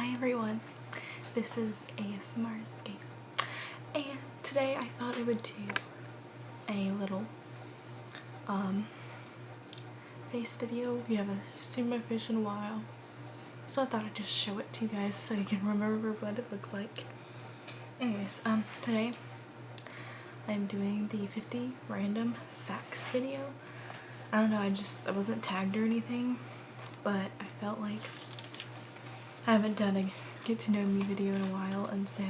Hi everyone, this is ASMR Escape, and today I thought I would do a little face video. You haven't seen my face in a while, so I thought I'd just show it to you guys so you can remember what it looks like. Anyways, today I'm doing the 50 random facts video. I don't know, I wasn't tagged or anything, but I felt like I haven't done a get to know me video in a while, and so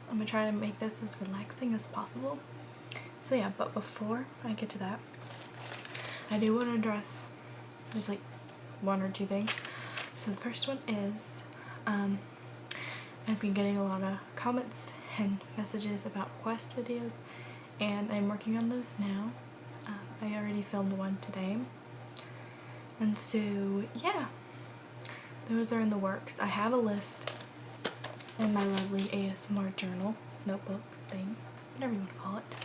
I'm gonna try to make this as relaxing as possible. So yeah, but before I get to that, I do want to address just like one or two things. So the first one is I've been getting a lot of comments and messages about quest videos, and I'm working on those now. I already filmed one today, and so yeah, those are in the works. I have a list in my lovely ASMR journal, notebook thing, whatever you want to call it.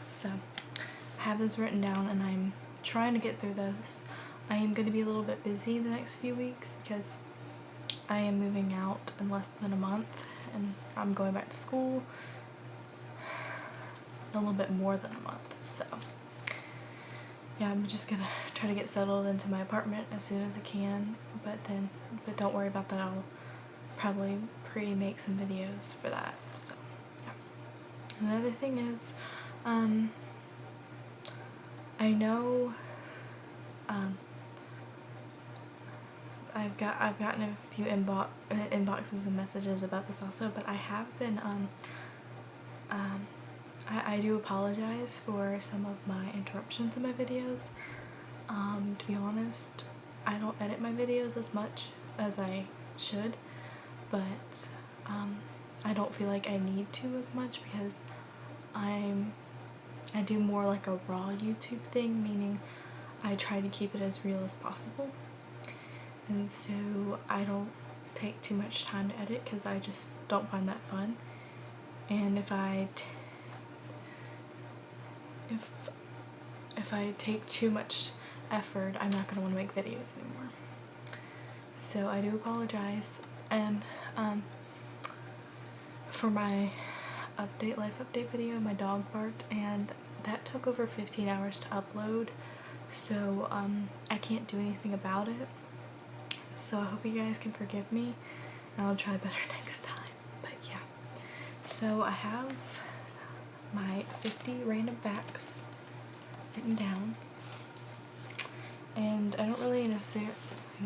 So I have those written down and I'm trying to get through those. I am going to be a little bit busy the next few weeks because I am moving out in less than a month and I'm going back to school a little bit more than a month. So yeah, I'm just gonna try to get settled into my apartment as soon as I can, but don't worry about that. I'll probably pre-make some videos for that. So yeah. Another thing is, I know I've gotten a few inboxes and messages about this also, but I have been I do apologize for some of my interruptions in my videos. To be honest, I don't edit my videos as much as I should, but I don't feel like I need to as much because I do more like a raw YouTube thing, meaning I try to keep it as real as possible, and so I don't take too much time to edit because I just don't find that fun. And if I take too much effort, I'm not going to want to make videos anymore. So I do apologize. And for my life update video, my dog barked, and that took over 15 hours to upload, so I can't do anything about it. So I hope you guys can forgive me, and I'll try better next time. But yeah, so I have my 50 random facts written down, and I don't really necessarily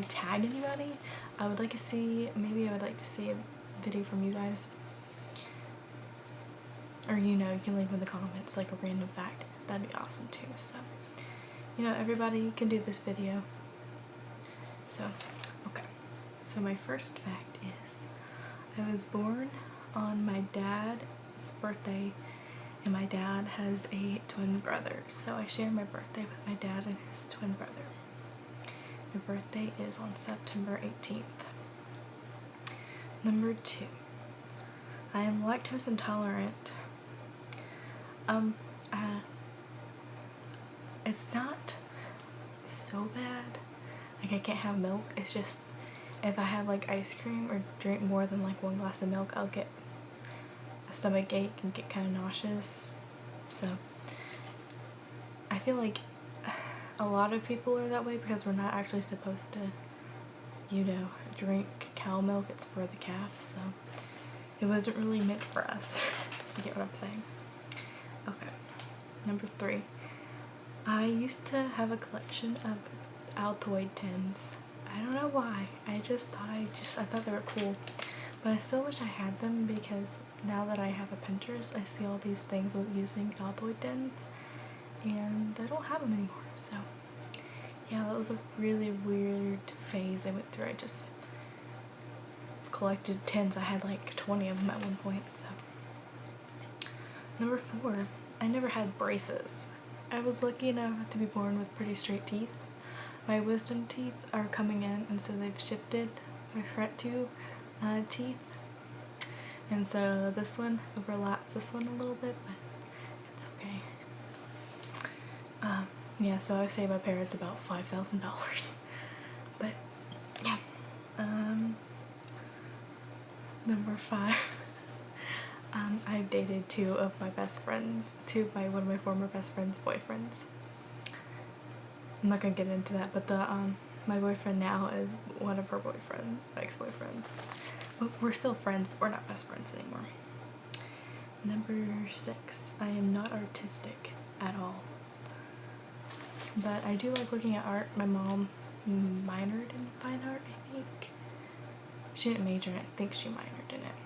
tag anybody. I would like to see a video from you guys, or you can leave in the comments like a random fact. That'd be awesome too. So everybody can do this video. So okay, so my first fact is I was born on my dad's birthday, and my dad has a twin brother, so I share my birthday with my dad and his twin brother. My birthday is on September 18th. Number 2, I am lactose intolerant. It's not so bad. Like, I can't have milk. It's just if I have like ice cream or drink more than like one glass of milk, I'll get a stomach ache and get kind of nauseous. So I feel like a lot of people are that way because we're not actually supposed to drink cow milk. It's for the calves, so it wasn't really meant for us. You get what I'm saying? Okay, number 3, I used to have a collection of Altoid tins. I don't know why. I thought they were cool, but I still wish I had them because now that I have a Pinterest, I see all these things with using Altoid tins, and I don't have them anymore. So yeah, that was a really weird phase I went through. I just collected tins. I had like 20 of them at one point. So number 4, I never had braces. I was lucky enough to be born with pretty straight teeth. My wisdom teeth are coming in, and so they've shifted my front 2 teeth, and so this one overlaps this one a little bit, but it's okay. Yeah, so I saved my parents about $5,000. But yeah. Number 5. I've dated two of my one of my former best friends' boyfriends. I'm not gonna get into that, but my boyfriend now is one of her ex-boyfriends. But we're still friends, but we're not best friends anymore. Number 6, I am not artistic at all. But I do like looking at art. My mom minored in fine art, I think. She didn't major in it, I think she minored in it.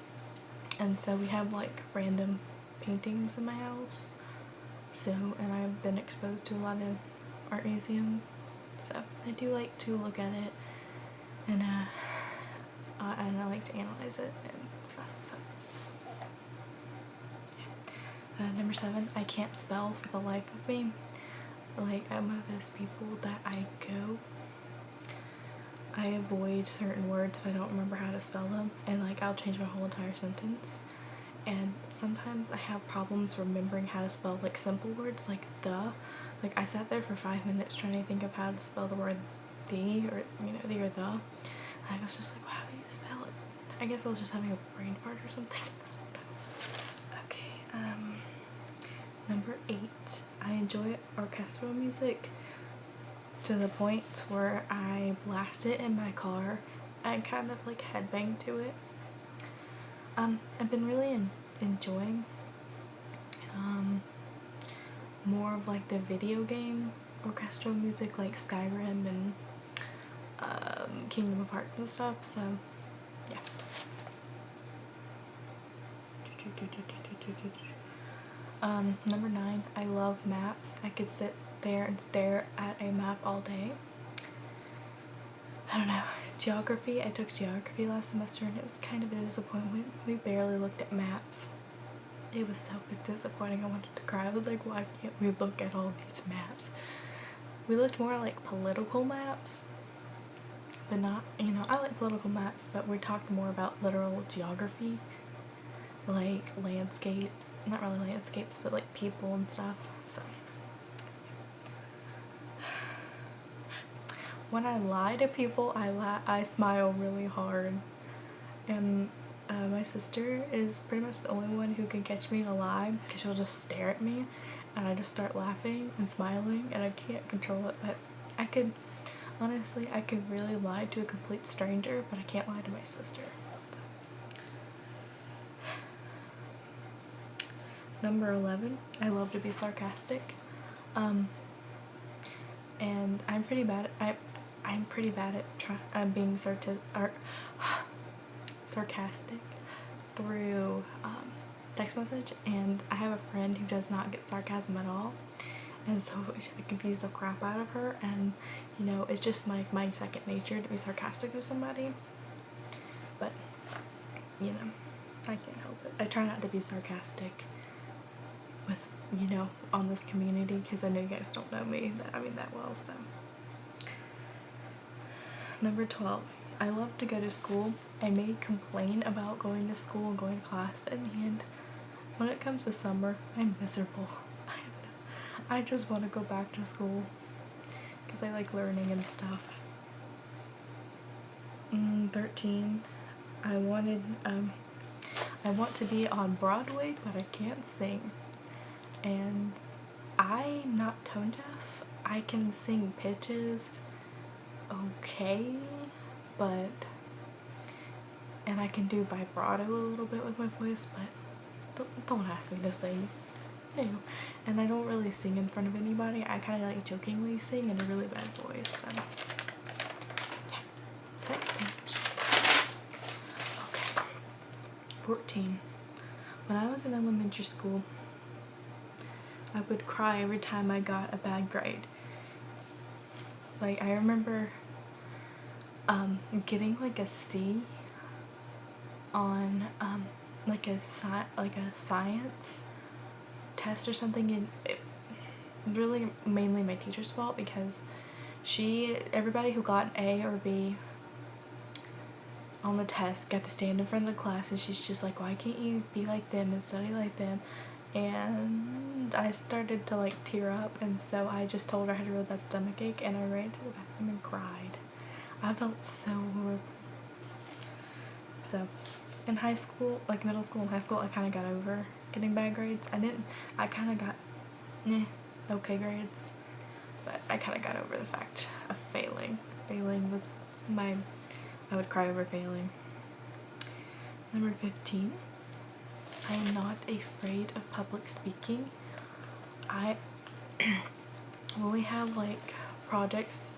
And so we have like random paintings in my house. So, and I've been exposed to a lot of art museums. So I do like to look at it and I like to analyze it and stuff. So yeah. Number 7, I can't spell for the life of me. Like, I'm one of those people that I avoid certain words if I don't remember how to spell them, and like I'll change my whole entire sentence. And sometimes I have problems remembering how to spell like simple words like the. Like, I sat there for 5 minutes trying to think of how to spell the word the, or the or the. And I was just like, well, how do you spell it? I guess I was just having a brain fart or something. Okay, number 8, I enjoy orchestral music to the point where I blast it in my car and kind of like headbang to it. I've been really enjoying more of like the video game orchestral music, like Skyrim and Kingdom of Hearts and stuff, so yeah. Number 9, I love maps. I could sit there and stare at a map all day. I don't know. Geography, I took geography last semester and it was kind of a disappointment. We barely looked at maps. It was so disappointing. I wanted to cry. I was like, why can't we look at all these maps? We looked more like political maps, but not, I like political maps, but we talked more about literal geography, like landscapes, not really landscapes, but like people and stuff. So when I lie to people, I smile really hard, and my sister is pretty much the only one who can catch me in a lie, because she'll just stare at me and I just start laughing and smiling and I can't control it. But I could really lie to a complete stranger, but I can't lie to my sister. Number 11, I love to be sarcastic, and I'm pretty bad at being sarcastic through text message, and I have a friend who does not get sarcasm at all, and so I confuse the crap out of her, and it's just like my second nature to be sarcastic to somebody, but I can't help it. I try not to be sarcastic with on this community, because I know you guys don't know me that well. So number 12, I love to go to school. I may complain about going to school and going to class, but in the end, when it comes to summer, I'm miserable. I just want to go back to school because I like learning and stuff. 13, I want to be on Broadway, but I can't sing. And I'm not tone deaf. I can sing pitches okay, and I can do vibrato a little bit with my voice, but don't ask me to sing. Ew. And I don't really sing in front of anybody. I kind of like jokingly sing in a really bad voice. So yeah, next page. Okay. 14. When I was in elementary school, I would cry every time I got a bad grade. Like, I remember getting like a C on like a science test or something, and it really mainly my teacher's fault, because everybody who got an A or B on the test got to stand in front of the class, and she's just like, why can't you be like them and study like them? And I started to tear up, and so I just told her I had a really bad stomachache, and I ran to the bathroom and cried. I felt so horrible. So, in high school, like middle school and high school, I kind of got over getting bad grades. I kind of got, okay grades, but I kind of got over the fact of failing. Failing was I would cry over failing. Number 15, I am not afraid of public speaking. When we have like projects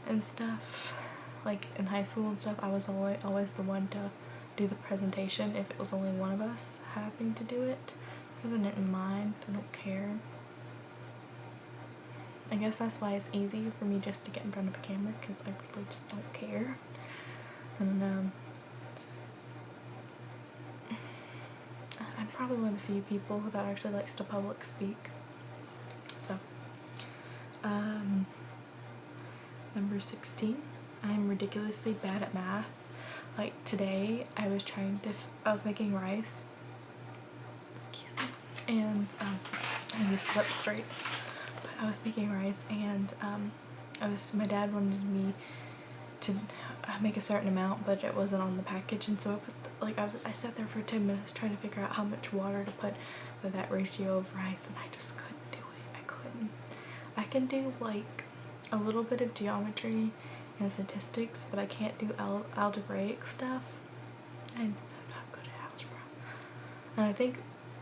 and stuff, like in high school and stuff, I was always the one to do the presentation if it was only one of us having to do it, because I didn't mind. I don't care. I guess that's why it's easy for me just to get in front of a camera, because I really just don't care. And I'm probably one of the few people that actually likes to public speak. So, number 16, I'm ridiculously bad at math. Like today, I was making rice. Excuse me. And I just slept straight. But I was making rice, and my dad wanted me to make a certain amount, but it wasn't on the package, and so I sat there for 10 minutes trying to figure out how much water to put with that ratio of rice, and I just couldn't do it. I couldn't. I can do like a little bit of geometry and statistics, but I can't do algebraic stuff. I'm so not good at algebra.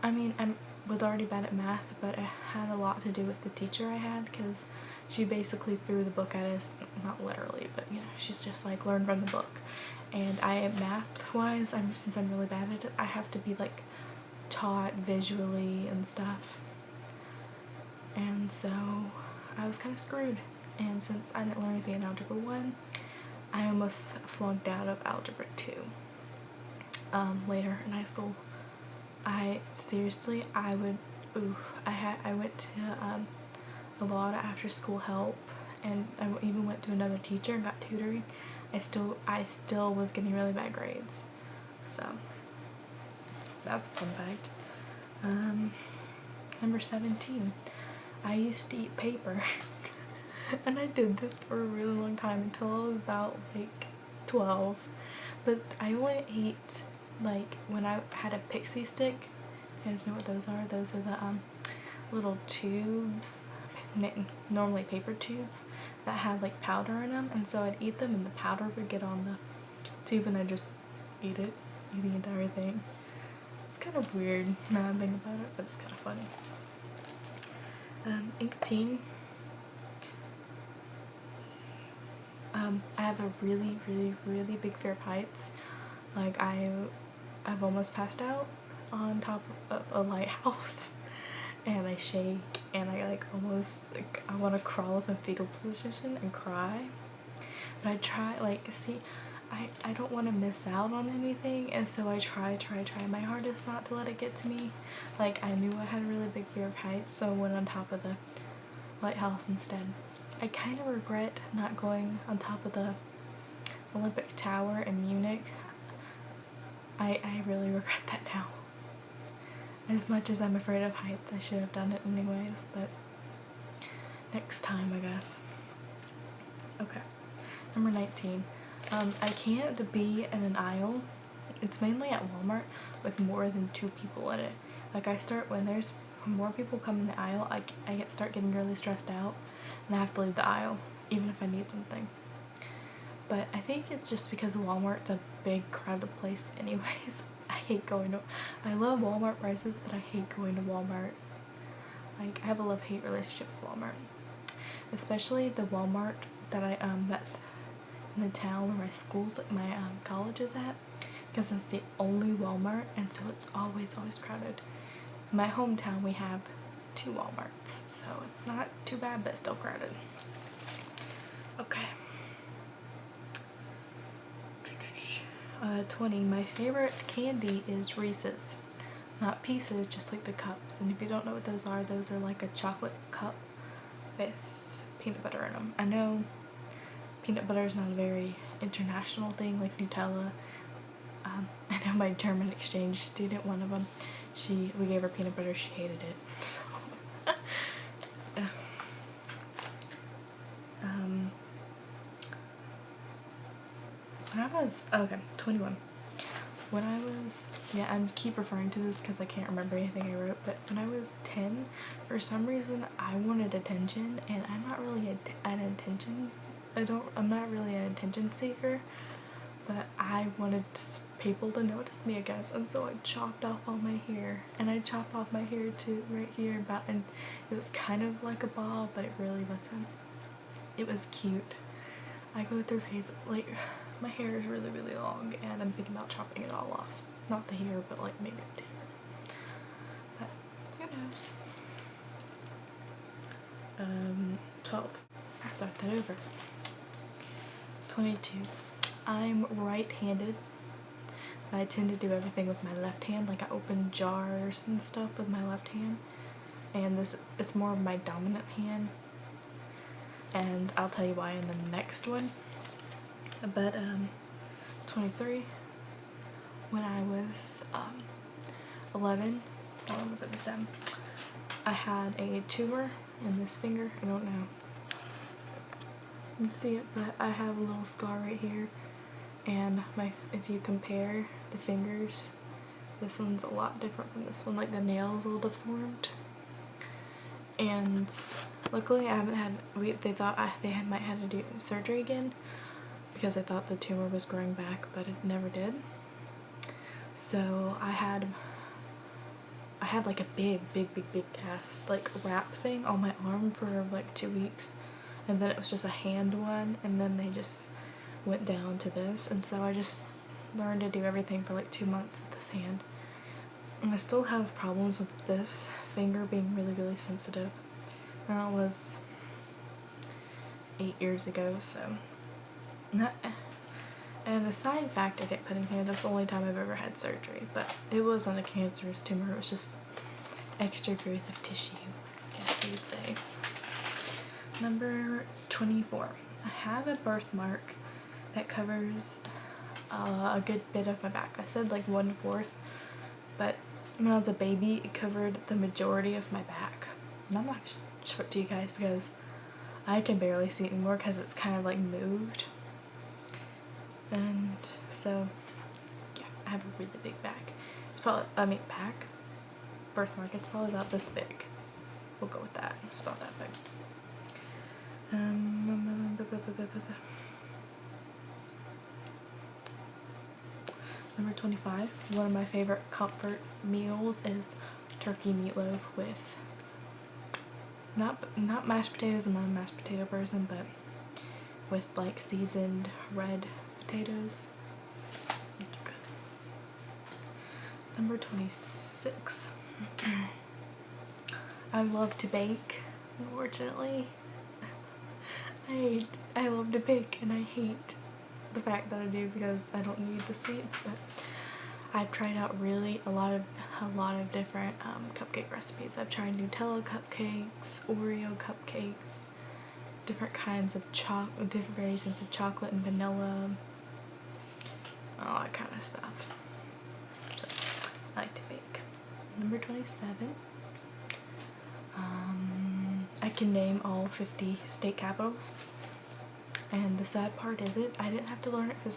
And I was already bad at math, but it had a lot to do with the teacher I had, because she basically threw the book at us, not literally, but she's just like, learn from the book. And math-wise, since I'm really bad at it, I have to be like taught visually and stuff. And so I was kind of screwed. And since I didn't learn anything in Algebra 1, I almost flunked out of Algebra 2. Later in high school, I went to a lot of after school help, and I even went to another teacher and got tutoring. I still was getting really bad grades. So that's a fun fact. Number 17, I used to eat paper. And I did this for a really long time until I was about like 12. But I only ate like when I had a pixie stick. You guys know what those are? Those are the little tubes, normally paper tubes, that had like powder in them. And so I'd eat them and the powder would get on the tube and I'd just eat the entire thing. It's kind of weird now I think about it, but it's kind of funny. 18. I have a really, really, really big fear of heights. Like I've almost passed out on top of a lighthouse, and I shake, and I I want to crawl up in fetal position and cry. But I try, I don't want to miss out on anything, and so I try my hardest not to let it get to me. Like I knew I had a really big fear of heights, so I went on top of the lighthouse instead. I kind of regret not going on top of the Olympic Tower in Munich. I really regret that now. As much as I'm afraid of heights, I should have done it anyways, but next time, I guess. Okay. Number 19. I can't be in an aisle. It's mainly at Walmart with more than 2 people in it. Like when more people come in the aisle, I start getting really stressed out, and I have to leave the aisle, even if I need something. But I think it's just because Walmart's a big, crowded place anyways. I love Walmart prices, but I hate going to Walmart. Like, I have a love-hate relationship with Walmart. Especially the Walmart that's in the town where my college is at, because it's the only Walmart, and so it's always crowded. In my hometown, we have 2 Walmarts, so it's not too bad, but still crowded. Okay. 20. My favorite candy is Reese's. Not pieces, just like the cups. And if you don't know what those are like a chocolate cup with peanut butter in them. I know peanut butter is not a very international thing like Nutella. I know my German exchange student, one of them, we gave her peanut butter, she hated it. So, when I was, okay, 21. When I was, yeah, I keep referring to this because I can't remember anything I wrote, but when I was 10, for some reason I wanted attention, and I'm not really I'm not really an attention seeker, but I wanted people to notice me, I guess, and so I chopped off all my hair, and I chopped off my hair to right here about, and it was kind of like a bob, but it really wasn't. It was cute. I go through phases, like, my hair is really, really long, and I'm thinking about chopping it all off. Not the hair, but like maybe the hair. But who knows? 12. I start that over. 22. I'm right-handed. I tend to do everything with my left hand, like I open jars and stuff with my left hand. And it's more of my dominant hand. And I'll tell you why in the next one. But 23, when I was 11, I'm gonna put this down, I had a tumor in this finger. I don't know if you can see it, but I have a little scar right here, and if you compare the fingers, this one's a lot different from this one, like the nail's a little deformed. And luckily I haven't had, they thought they might have to do surgery again, because I thought the tumor was growing back, but it never did. So I had like a big cast, like wrap thing on my arm for like 2 weeks, and then it was just a hand one, and then they just went down to this, and so I just learned to do everything for like 2 months with this hand. And I still have problems with this finger being really sensitive. That was 8 years ago, so. And a side fact I didn't put in here, that's the only time I've ever had surgery, but it wasn't a cancerous tumor, it was just extra growth of tissue, I guess you would say. Number 24. I have a birthmark that covers a good bit of my back. I said like 1/4, but when I was a baby it covered the majority of my back. And I'm not sure to you guys because I can barely see it anymore because it's kind of like moved. And so, yeah, I have a really big back. It's probably, birthmark, it's probably about this big. We'll go with that. It's about that big. Number 25. One of my favorite comfort meals is turkey meatloaf with not mashed potatoes. I'm not a mashed potato person, but with like seasoned red potatoes. Number 26. I love to bake, unfortunately. I love to bake, and I hate the fact that I do because I don't need the sweets, but I've tried out a lot of different cupcake recipes. I've tried Nutella cupcakes, Oreo cupcakes, different kinds of different variations of chocolate and vanilla, all that kind of stuff. So I like to bake. Number 27. I can name all 50 state capitals. And the sad part is I didn't have to learn it for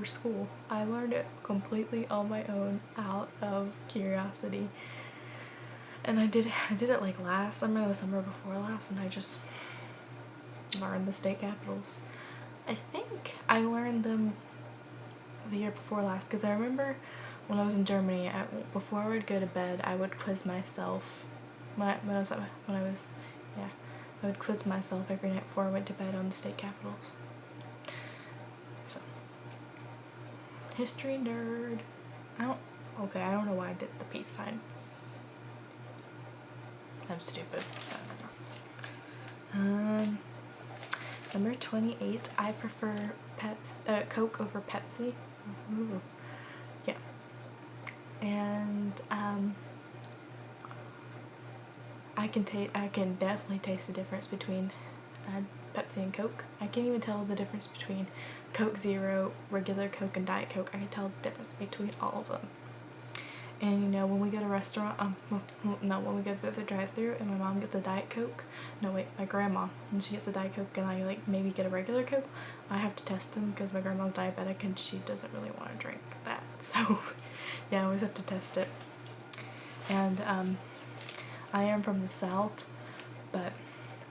school. I learned it completely on my own out of curiosity. And I did it like last summer, the summer before last, and I just learned the state capitals. I think I learned them the year before last because I remember when I was in Germany, before I would go to bed, I would quiz myself. I would quiz myself every night before I went to bed on the state capitals. So, history nerd. I don't know why I did the peace sign. I'm stupid. I don't know. Number 28. I prefer Coke over Pepsi. Ooh. Yeah. And I can definitely taste the difference between Pepsi and Coke. I can even tell the difference between Coke Zero, regular Coke, and Diet Coke. I can tell the difference between all of them. And you know, when we go to a restaurant, no, when we go through the drive-thru and my mom gets a Diet Coke, no wait, my grandma, and she gets a Diet Coke and I like maybe get a regular Coke, I have to test them because my grandma's diabetic and she doesn't really want to drink that. So yeah, I always have to test it. And I am from the South, but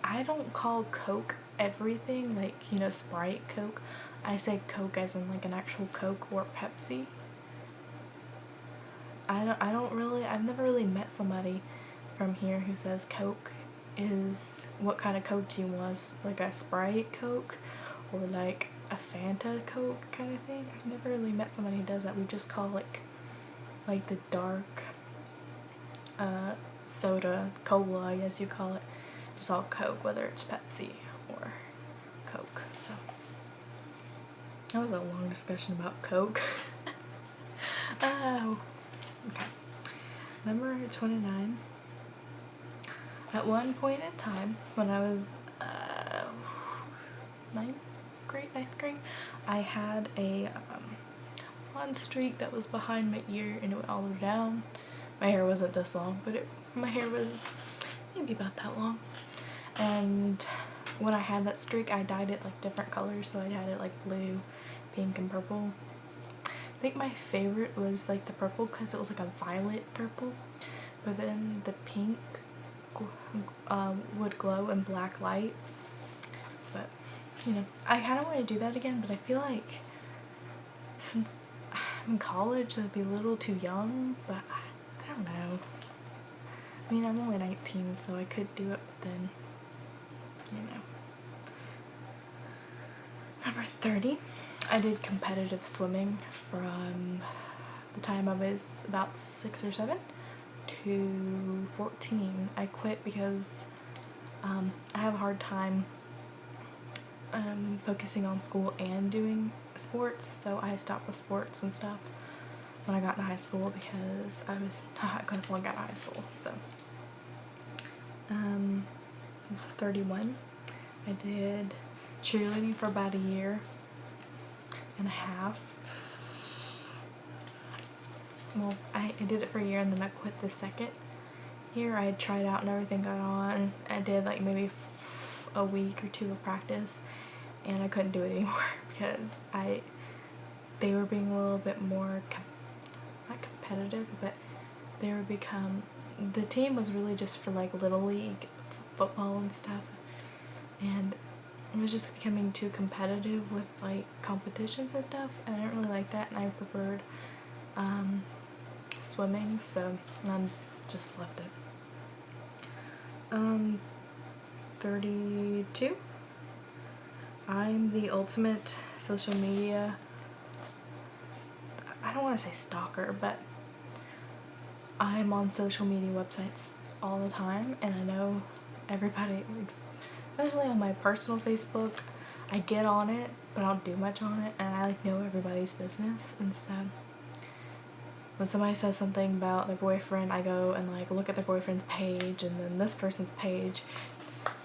I don't call Coke everything, like, you know, Sprite, Coke. I say Coke as in like an actual Coke or Pepsi. I've never really met somebody from here who says Coke is, what kind of Coke do you want? Like a Sprite Coke or like a Fanta Coke kind of thing. I've never really met somebody who does that. We just call like the dark soda, cola, I guess you call it, just all Coke, whether it's Pepsi or Coke. So that was a long discussion about Coke. Oh. Okay. Number 29. At one point in time, when I was ninth grade, I had a blonde streak that was behind my ear and it went all the way down. My hair wasn't this long, but my hair was maybe about that long. And when I had that streak, I dyed it like different colors, so I had it like blue, pink, and purple. I think my favorite was like the purple because it was like a violet purple, but then the pink would glow in black light. But you know, I kind of want to do that again, but I feel like since I'm in college, that'd be a little too young, but I don't know. I mean, I'm only 19, so I could do it, but then, you know. Number 30. I did competitive swimming from the time I was about 6 or 7 to 14. I quit because I have a hard time focusing on school and doing sports, so I stopped with sports and stuff when I got into high school because I couldn't flunk out of high school. So 31. I did cheerleading for about a year and a half. Well, I did it for a year and then I quit the second year. I had tried out and everything got on. I did like maybe a week or 2 of practice and I couldn't do it anymore because they were being a little bit more not competitive, but the team was really just for like little league football and stuff, and it was just becoming too competitive with like competitions and stuff, and I didn't really like that, and I preferred swimming, so I just left it. 32. I'm the ultimate social media, I don't want to say stalker, but I'm on social media websites all the time, and I know everybody, especially on my personal Facebook. I get on it, but I don't do much on it, and I like know everybody's business, and so when somebody says something about their boyfriend, I go and like look at their boyfriend's page and then this person's page,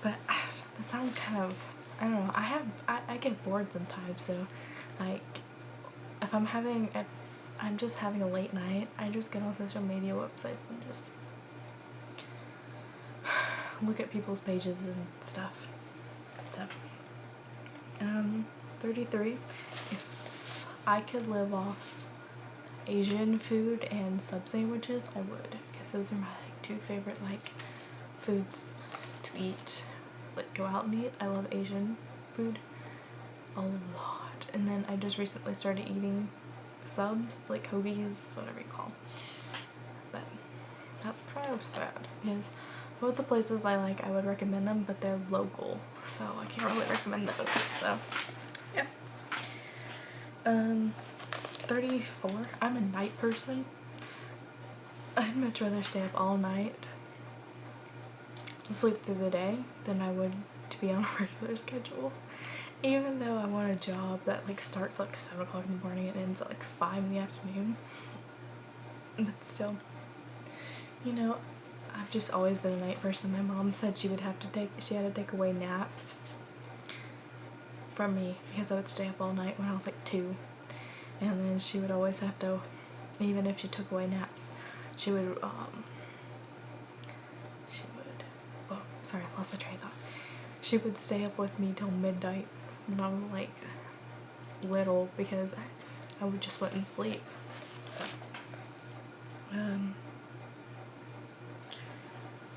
but that sounds kind of, I don't know, I get bored sometimes, so like if I'm just having a late night, I just get on social media websites and just look at people's pages and stuff. So 33. If I could live off Asian food and sub sandwiches, I would, because those are my like 2 favorite like foods to eat, like go out and eat. I love Asian food a lot, and then I just recently started eating subs, like hoagies, whatever you call them. But that's kind of sad because both the places I like, I would recommend them, but they're local, so I can't really recommend those. So yeah. 34. I'm a night person. I'd much rather stay up all night, sleep through the day, than I would to be on a regular schedule. Even though I want a job that like starts like 7 o'clock in the morning and ends at like 5 in the afternoon. But still, you know, I've just always been a night person. My mom said she had to take away naps from me because I would stay up all night when I was like 2. And then she would always have to, even if she took away naps, she would, oh, sorry, I lost my train of thought. She would stay up with me till midnight when I was like little because I would just wouldn't sleep.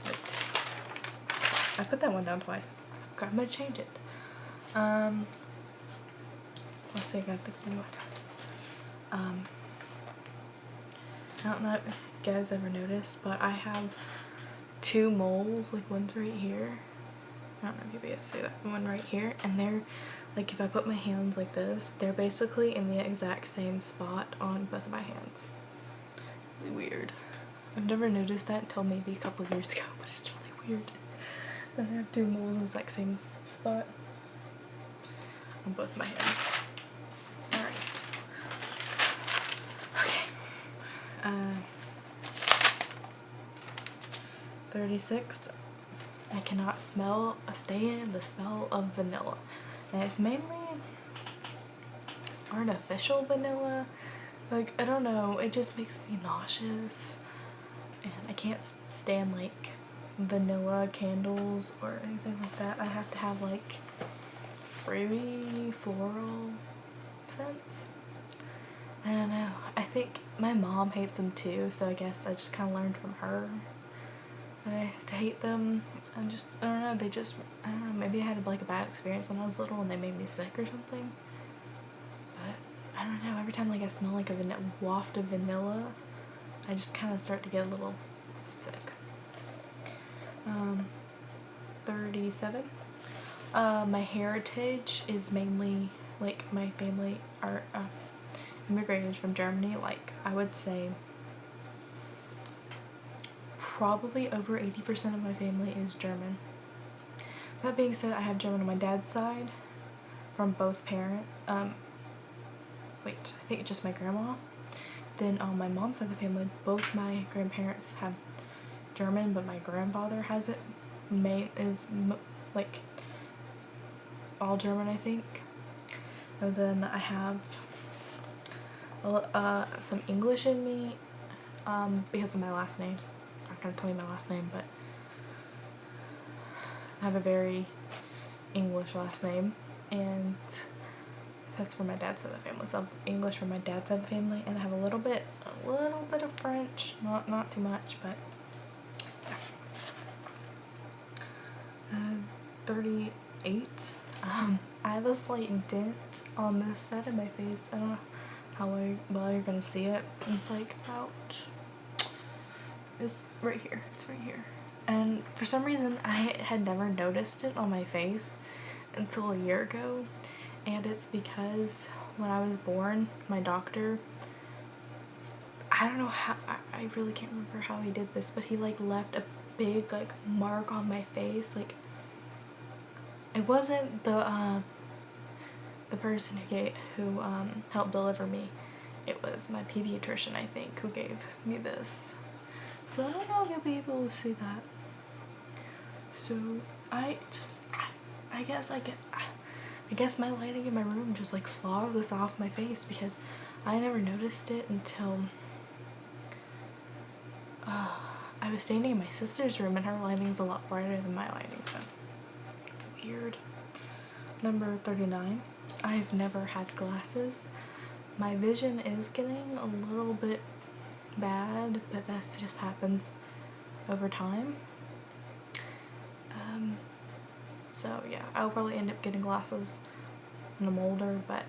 But I put that one down twice. Okay, I'm gonna change it. Let's see, I got the new one. I don't know if you guys ever noticed, but I have 2 moles, like one's right here. I don't know if you'll be able to see that one right here, and they're like, if I put my hands like this, they're basically in the exact same spot on both of my hands. Really weird. I've never noticed that until maybe a couple of years ago, but it's really weird that I have 2 moles in the exact same spot on both of my hands. Alright. Okay. 36. I cannot stand the smell of vanilla. And it's mainly artificial vanilla. Like, I don't know, it just makes me nauseous. And I can't stand like vanilla candles or anything like that. I have to have like fruity, floral scents. I don't know. I think my mom hates them too, so I guess I just kind of learned from her to hate them. I don't know, I don't know, maybe I had like a bad experience when I was little and they made me sick or something. But I don't know, every time like I smell like a waft of vanilla, I just kind of start to get a little sick. 37. My heritage is mainly like my family are immigrated from Germany. Like, I would say probably over 80% of my family is German. That being said, I have German on my dad's side from both parents. I think it's just my grandma. Then on my mom's side of the family, both my grandparents have German, but my grandfather has it. Like all German, I think. And then I have some English in me because of my last name. I'm not gonna tell you my last name, but I have a very English last name, and that's for my dad's side of the family. So English for my dad's side of the family, and I have a little bit of French, not too much, but yeah. 38. I have a slight dent on this side of my face. I don't know how well you're gonna see it. It's like about, it's right here. It's right here. And for some reason, I had never noticed it on my face until a year ago. And it's because when I was born, my doctor, I don't know how, I really can't remember how he did this, but he like left a big like mark on my face. Like, it wasn't the person who helped deliver me. It was my pediatrician, I think, who gave me this. So I don't know if you'll be able to see that. So I guess my lighting in my room just like flaws this off my face, because I never noticed it until I was standing in my sister's room and her lighting is a lot brighter than my lighting, so weird. Number 39. I've never had glasses. My vision is getting a little bit bad, but that just happens over time. So yeah, I'll probably end up getting glasses when I'm older, but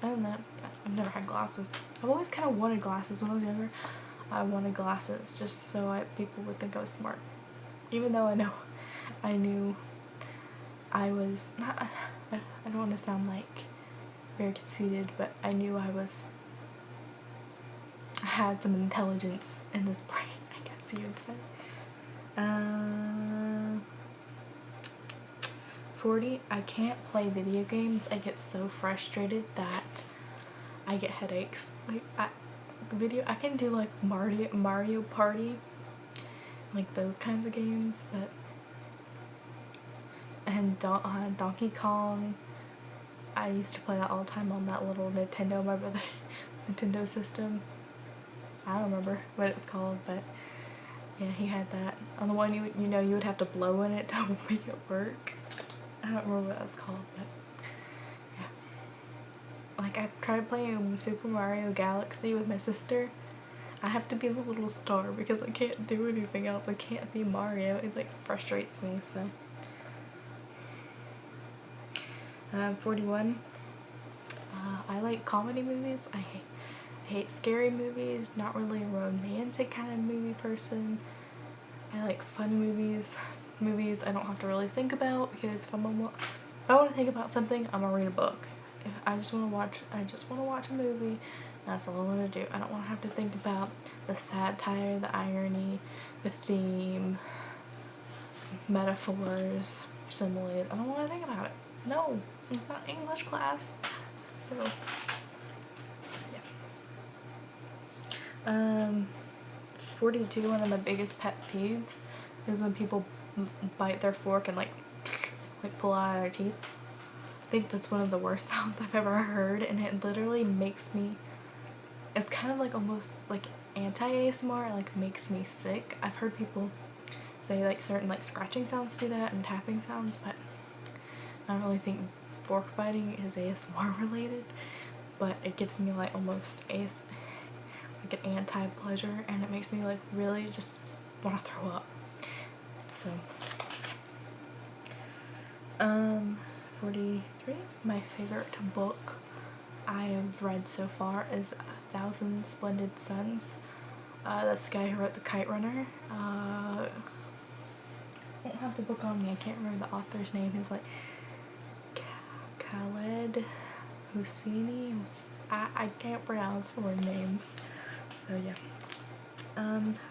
other than that, I've never had glasses. I've always kind of wanted glasses when I was younger. I wanted glasses just so people would think I was smart. Even though I knew I was not, I don't want to sound like very conceited, but I knew I had some intelligence in this brain, I guess you would say. 40. I can't play video games. I get so frustrated that I get headaches. Like, I can do like Mario Party, like those kinds of games, but and Donkey Kong, I used to play that all the time on that little Nintendo, my brother Nintendo system. I don't remember what it's called, but yeah, he had that. On the one you know you would have to blow in it to make it work. I don't remember what that's called, but yeah. Like, I tried playing Super Mario Galaxy with my sister. I have to be the little star because I can't do anything else. I can't be Mario. It like frustrates me, so. 41. I like comedy movies. I hate scary movies. Not really a romantic kind of movie person. I like fun movies. Movies I don't have to really think about, because if I want to think about something, I'm gonna read a book. If I just want to watch a movie. That's all I want to do. I don't want to have to think about the satire, the irony, the theme, metaphors, similes. I don't want to think about it. No, it's not English class. So, yeah. 42, one of my biggest pet peeves is when people bite their fork and like pull out their teeth. I think that's one of the worst sounds I've ever heard, and it literally makes me, it's kind of like almost like anti-ASMR, it like makes me sick. I've heard people say like certain like scratching sounds do that and tapping sounds, but I don't really think fork biting is ASMR related, but it gives me like almost like an anti-pleasure, and it makes me like really just want to throw up. So 43, my favorite book I have read so far is 1,000 Splendid Suns. That's the guy who wrote The Kite Runner. I don't have the book on me, I can't remember the author's name. He's like Khaled Hosseini. I can't pronounce foreign names. So yeah.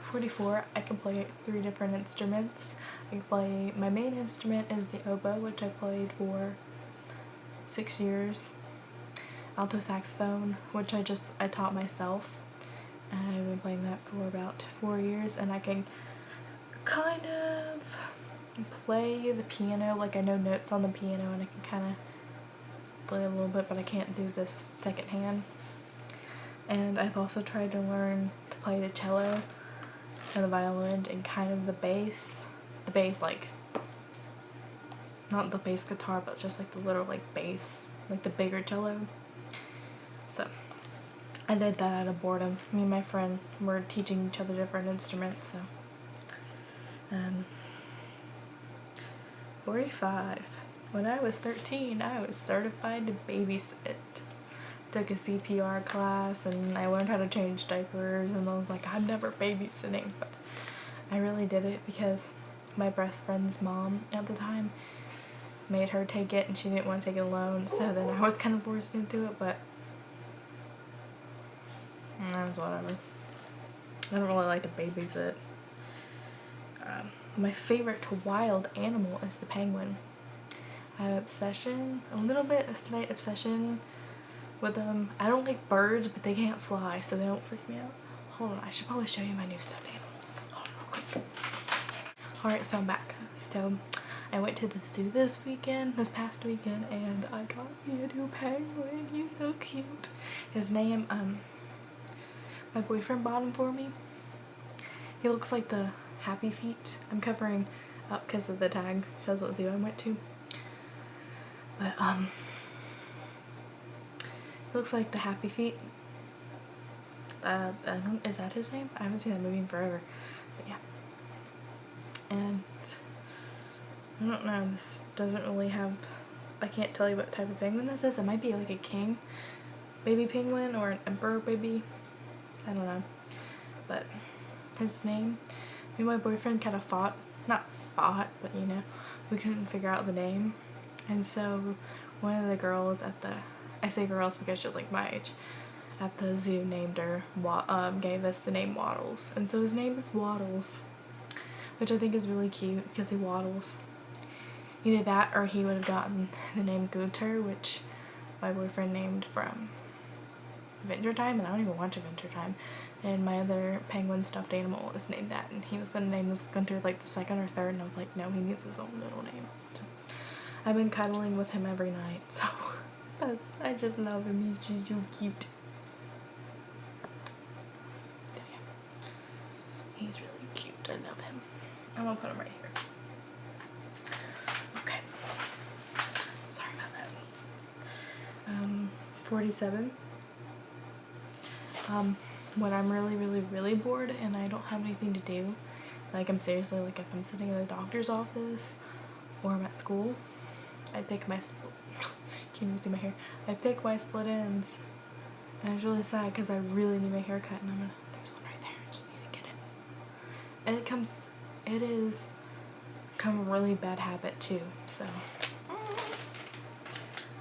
44, I can play 3 different instruments. I can play, my main instrument is the oboe, which I played for 6 years. Alto saxophone, which I taught myself, and I've been playing that for about 4 years, and I can kind of play the piano, like I know notes on the piano and I can kind of play a little bit, but I can't do this second hand. And I've also tried to learn to play the cello and the violin and kind of the bass like, not the bass guitar, but just like the little like bass, like the bigger cello. So I did that out of boredom. Me and my friend were teaching each other different instruments, so. 45. When I was 13, I was certified to babysit. Took a CPR class and I learned how to change diapers, and I was like, I'm never babysitting, but I really did it because my best friend's mom at the time made her take it and she didn't want to take it alone, so then I was kind of forced into it, but that was whatever. I don't really like to babysit. My favorite wild animal is the penguin. I have a little bit of slight obsession with them. I don't like birds, but they can't fly, so they don't freak me out. Hold on, I should probably show you my new stuffed animal. Hold on real quick. Alright, so I'm back. So I went to the zoo this past weekend, and I got me a new penguin. He's so cute. His name, my boyfriend bought him for me. He looks like the Happy Feet. I'm covering up because of the tag. It says what zoo I went to. But, he looks like the Happy Feet. Is that his name? I haven't seen that movie in forever. But yeah. And I don't know, this doesn't really have, I can't tell you what type of penguin this is. It might be like a king baby penguin or an emperor baby. I don't know. But his name, me and my boyfriend kind of not fought, but you know, we couldn't figure out the name. And so one of the girls at the, I say girls because she was like my age, at the zoo named her, gave us the name Waddles. And so his name is Waddles, which I think is really cute because he waddles. Either that or he would have gotten the name Gunter, which my boyfriend named from Adventure Time, and I don't even watch Adventure Time. And my other penguin stuffed animal is named that, and he was going to name this Gunter like the second or third, and I was like, no, he needs his own little name. So I've been cuddling with him every night, so I just love him. He's just so cute. He's really cute. I love him. I'm gonna put him right here. Okay. Sorry about that. 47. When I'm really bored and I don't have anything to do, like I'm seriously, like if I'm sitting in the doctor's office or I'm at school, I pick my can't even see my hair. I pick my split ends, and it's really sad because I really need my hair cut, and there's one right there. I just need to get it. And it is become a really bad habit too. So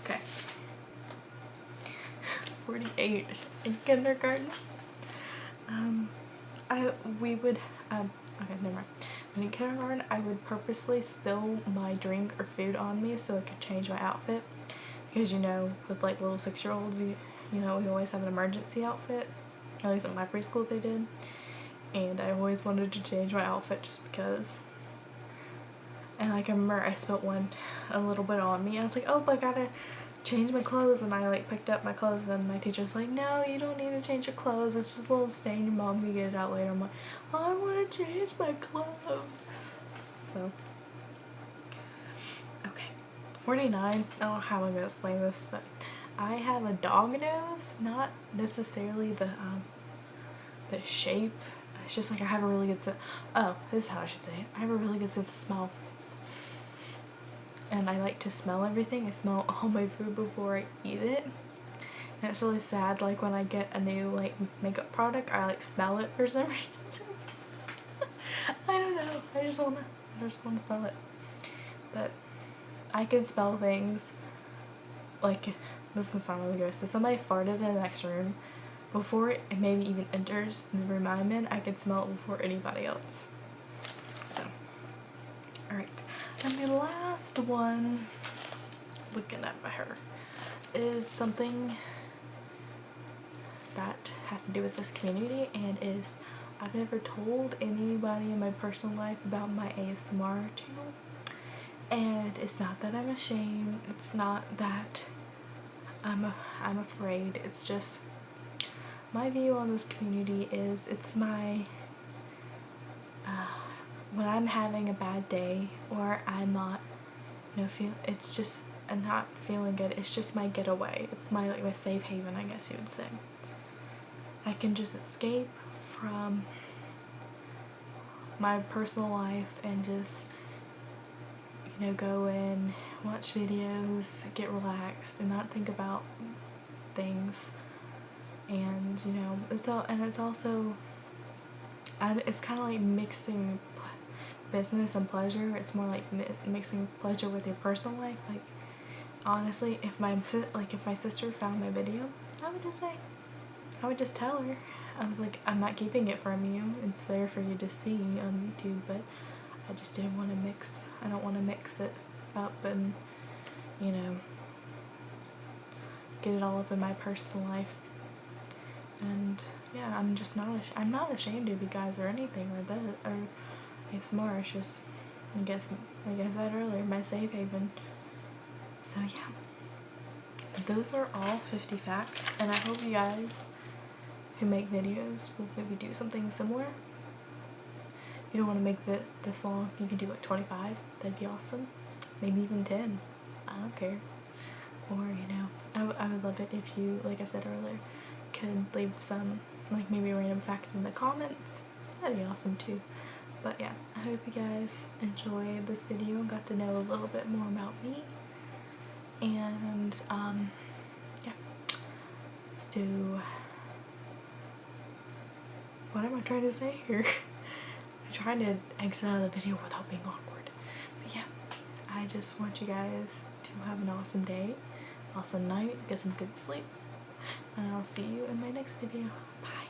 okay. 48 in kindergarten. Okay, never mind. But in kindergarten, I would purposely spill my drink or food on me so I could change my outfit. Because, you know, with like little 6-year-olds, you know, we always have an emergency outfit. At least at my preschool they did. And I always wanted to change my outfit just because. And like I remember I spilled one a little bit on me. I was like, oh, but I gotta change my clothes, and I like picked up my clothes, and my teacher was like, no, you don't need to change your clothes, it's just a little stain, your mom can get it out later. I'm like, oh, I want to change my clothes. So okay, 49. I don't know how I'm gonna explain this, but I have a dog nose, not necessarily the shape. It's just like I have a really good sense. Oh, this is how I should say it. I have a really good sense of smell. And I like to smell everything. I smell all my food before I eat it. And it's really sad, like when I get a new like makeup product, I like smell it for some reason. I don't know. I just wanna smell it. But I can smell things like, this can sound really gross. So somebody farted in the next room, before it maybe even enters the room I'm in, I can smell it before anybody else. So, alright. And the last one, looking at her, is something that has to do with this community, and is I've never told anybody in my personal life about my ASMR channel. And it's not that I'm ashamed, it's not that I'm afraid, it's just my view on this community is it's my when I'm having a bad day, or I'm not, you know, it's just I'm not feeling good, it's just my getaway. It's my like my safe haven, I guess you would say. I can just escape from my personal life and just, you know, go in, watch videos, get relaxed, and not think about things. And you know, it's also it's kind of like mixing business and pleasure. It's more like mixing pleasure with your personal life. Like honestly, if my sister found my video, I would just tell her. I was like, I'm not keeping it from you, it's there for you to see on YouTube, but I just didn't want to I don't want to mix it up and, you know, get it all up in my personal life. And yeah, I'm not ashamed of you guys or anything, or ASMR. It's just, I guess, like I said earlier, my safe haven. So yeah, those are all 50 facts, and I hope you guys who make videos will maybe do something similar. If you don't want to make this long, you can do like 25. That'd be awesome. Maybe even 10. I don't care. Or, you know, I would love it if you, like I said earlier, could leave some, like maybe a random fact in the comments. That'd be awesome too. But yeah, I hope you guys enjoyed this video and got to know a little bit more about me. And yeah, so what am I trying to say here? I'm trying to exit out of the video without being awkward. But yeah, I just want you guys to have an awesome day, awesome night, get some good sleep, and I'll see you in my next video. Bye.